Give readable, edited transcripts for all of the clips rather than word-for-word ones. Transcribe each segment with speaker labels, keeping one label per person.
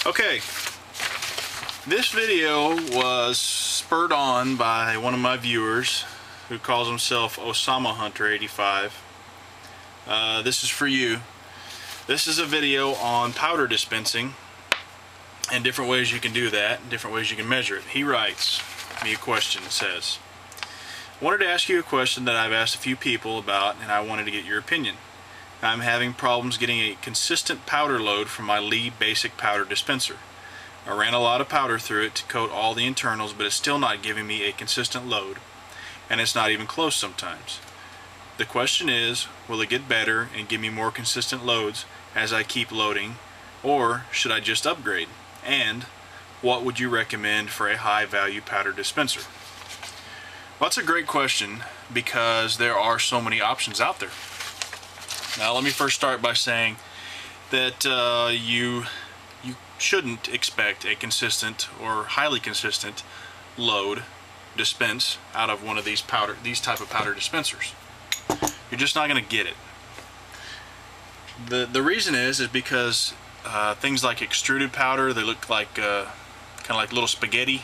Speaker 1: Okay, this video was spurred on by one of my viewers who calls himself Osama Hunter 85. This is for you. This is a video on powder dispensing and different ways you can do that, and different ways you can measure it. He writes me a question. It says, I wanted to ask you a question that I've asked a few people about, and I wanted to get your opinion. I'm having problems getting a consistent powder load from my Lee basic powder dispenser. I ran a lot of powder through it to coat all the internals, but it's still not giving me a consistent load, and it's not even close sometimes. The question is, will it get better and give me more consistent loads as I keep loading, or should I just upgrade? And what would you recommend for a high value powder dispenser? Well, that's a great question because there are so many options out there. Now let me first start by saying that you shouldn't expect a consistent or highly consistent load dispense out of one of these type of powder dispensers. You're just not going to get it. The reason is because things like extruded powder, they look like kind of like little spaghetti.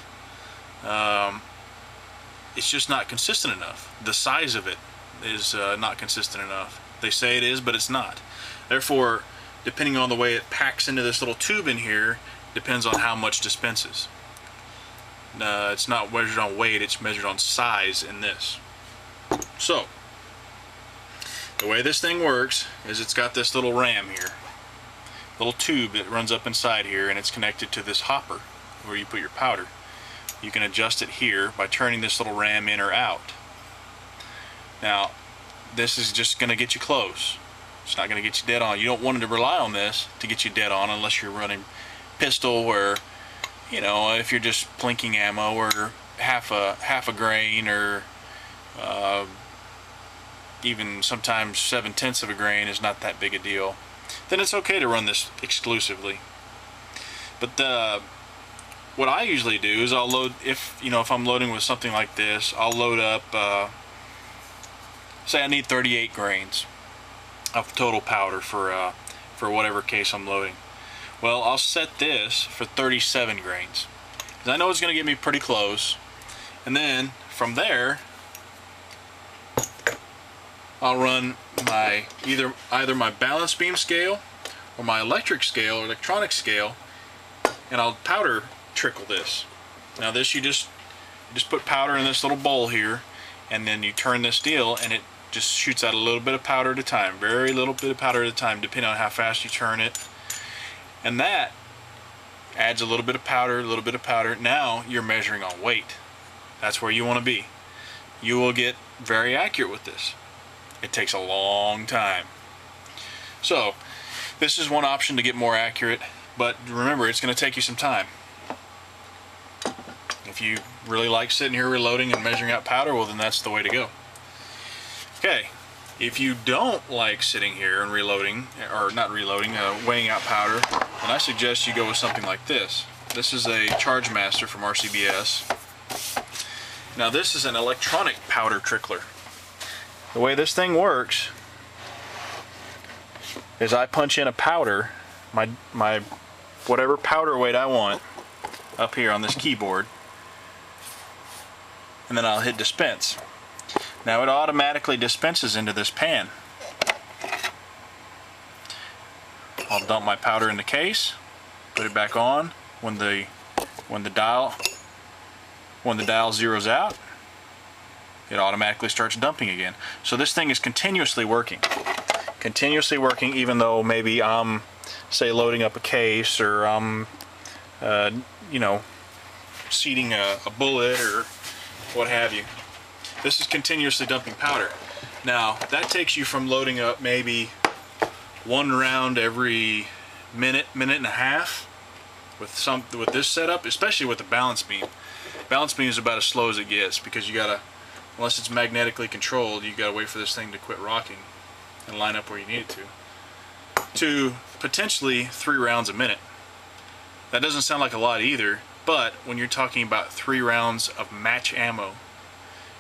Speaker 1: It's just not consistent enough. The size of it is not consistent enough. They say it is, but it's not. Therefore, depending on the way it packs into this little tube in here, depends on how much dispenses. It's not measured on weight, it's measured on size in this. So, the way this thing works is it's got this little ram here, little tube that runs up inside here, and it's connected to this hopper where you put your powder. You can adjust it here by turning this little ram in or out. Now, this is just going to get you close. It's not going to get you dead on. You don't want to rely on this to get you dead on unless you're running pistol, or, you know, if you're just plinking ammo, or half a grain, or even sometimes 7/10 of a grain is not that big a deal. Then it's okay to run this exclusively. But what I usually do is I'll load, if I'm loading with something like this, I'll load up. Say I need 38 grains of total powder for whatever case I'm loading. Well, I'll set this for 37 grains, because I know it's going to get me pretty close. And then from there, I'll run my either my balance beam scale or my electronic scale, and I'll powder trickle this. Now this, you just put powder in this little bowl here, and then you turn this deal, and it just shoots out a little bit of powder at a time, very little bit of powder at a time, depending on how fast you turn it. And that adds a little bit of powder, a little bit of powder. Now you're measuring on weight. That's where you want to be. You will get very accurate with this. It takes a long time. So this is one option to get more accurate, but remember, it's going to take you some time. If you really like sitting here reloading and measuring out powder, well, then that's the way to go. Okay, if you don't like sitting here and reloading, or not reloading, weighing out powder, then I suggest you go with something like this. This is a Charge Master from RCBS. Now this is an electronic powder trickler. The way this thing works is I punch in a powder, my whatever powder weight I want, up here on this keyboard, and then I'll hit dispense. Now it automatically dispenses into this pan. I'll dump my powder in the case, put it back on. When the dial zeroes out, it automatically starts dumping again. So this thing is continuously working, even though maybe I'm, say, loading up a case, or I'm seating a bullet or what have you. This is continuously dumping powder. Now that takes you from loading up maybe one round every minute and a half with this setup, especially with the balance beam. Balance beam is about as slow as it gets, because you gotta, unless it's magnetically controlled, you gotta wait for this thing to quit rocking and line up where you need it to potentially 3 rounds a minute. That doesn't sound like a lot either, but when you're talking about 3 rounds of match ammo,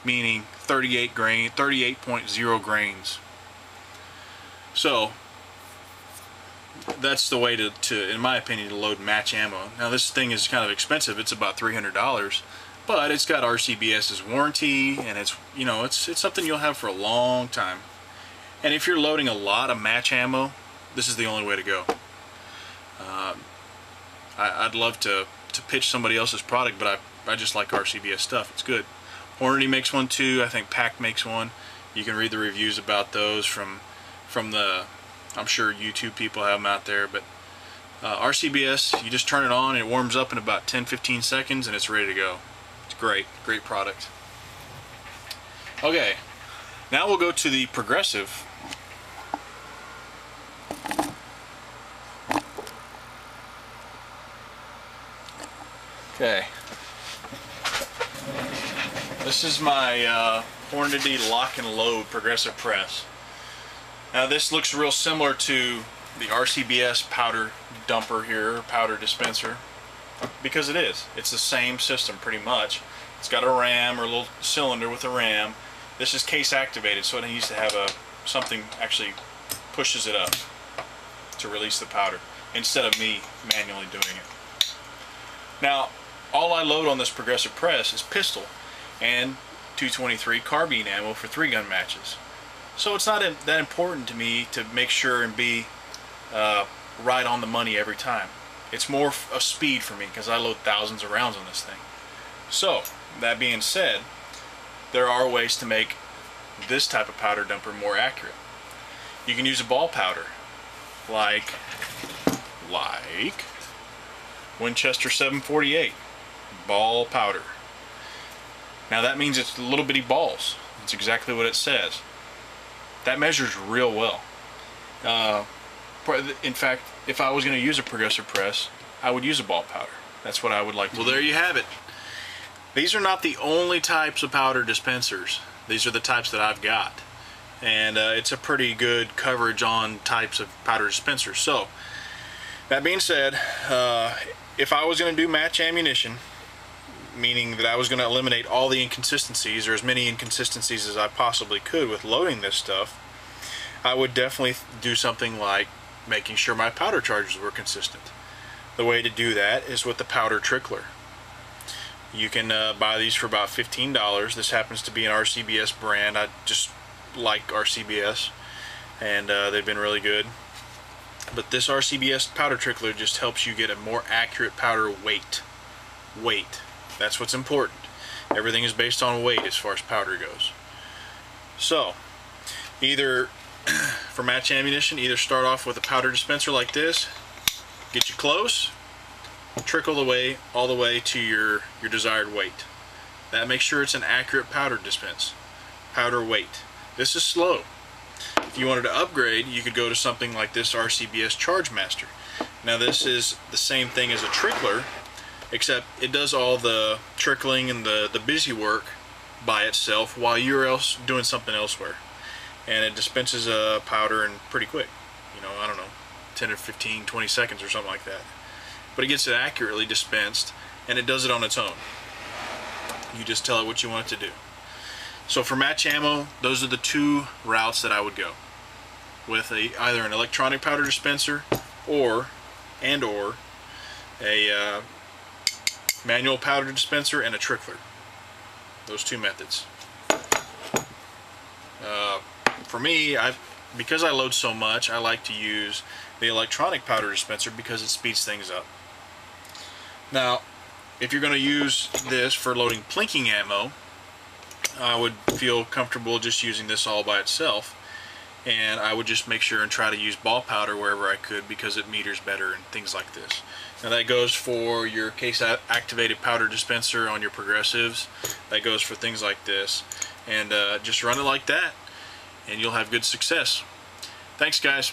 Speaker 1: meaning 38.0 grains. So that's the way to, in my opinion, to load match ammo. Now this thing is kind of expensive. It's about $300, but it's got RCBS's warranty, and it's, you know, it's something you'll have for a long time. And if you're loading a lot of match ammo, this is the only way to go. I'd love to pitch somebody else's product, but I just like RCBS stuff. It's good. Hornady makes one too. I think Pack makes one. You can read the reviews about those from the, I'm sure YouTube people have them out there, but RCBS, you just turn it on and it warms up in about 10-15 seconds and it's ready to go. It's great product. Okay, now we'll go to the Progressive. Okay, this is my Hornady Lock and Load Progressive Press. Now this looks real similar to the RCBS powder dumper here, powder dispenser, because it is. It's the same system pretty much. It's got a ram, or a little cylinder with a ram. This is case activated, so it needs to have something actually pushes it up to release the powder, instead of me manually doing it. Now, all I load on this Progressive Press is pistol and .223 carbine ammo for 3-gun matches. So it's not that important to me to make sure and be right on the money every time. It's more of speed for me because I load thousands of rounds on this thing. So, that being said, there are ways to make this type of powder dumper more accurate. You can use a ball powder, like Winchester 748 ball powder. Now that means it's little bitty balls. It's exactly what it says. That measures real well. In fact, if I was going to use a Progressive Press, I would use a ball powder. That's what I would like to do. Well, there you have it. These are not the only types of powder dispensers. These are the types that I've got. And it's a pretty good coverage on types of powder dispensers. So, that being said, if I was going to do match ammunition, meaning that I was going to eliminate all the inconsistencies, or as many inconsistencies as I possibly could with loading this stuff, I would definitely do something like making sure my powder charges were consistent. The way to do that is with the powder trickler. You can buy these for about $15. This happens to be an RCBS brand. I just like RCBS, and they've been really good. But this RCBS powder trickler just helps you get a more accurate powder weight. That's what's important. Everything is based on weight as far as powder goes. So, either for match ammunition, either start off with a powder dispenser like this, get you close, trickle all the way to your desired weight. That makes sure it's an accurate powder dispense. Powder weight. This is slow. If you wanted to upgrade, you could go to something like this RCBS Charge Master. Now this is the same thing as a trickler, except it does all the trickling and the busy work by itself while you're doing something elsewhere. And it dispenses a powder in pretty quick. You know, I don't know, 10 or 15, 20 seconds or something like that. But it gets it accurately dispensed, and it does it on its own. You just tell it what you want it to do. So for match ammo, those are the two routes that I would go. With either an electronic powder dispenser or a manual powder dispenser and a trickler. Those two methods. For me, because I load so much, I like to use the electronic powder dispenser because it speeds things up. Now, if you're going to use this for loading plinking ammo, I would feel comfortable just using this all by itself, and I would just make sure and try to use ball powder wherever I could because it meters better and things like this. Now that goes for your case activated powder dispenser on your Progressives. That goes for things like this, and just run it like that and you'll have good success. Thanks guys.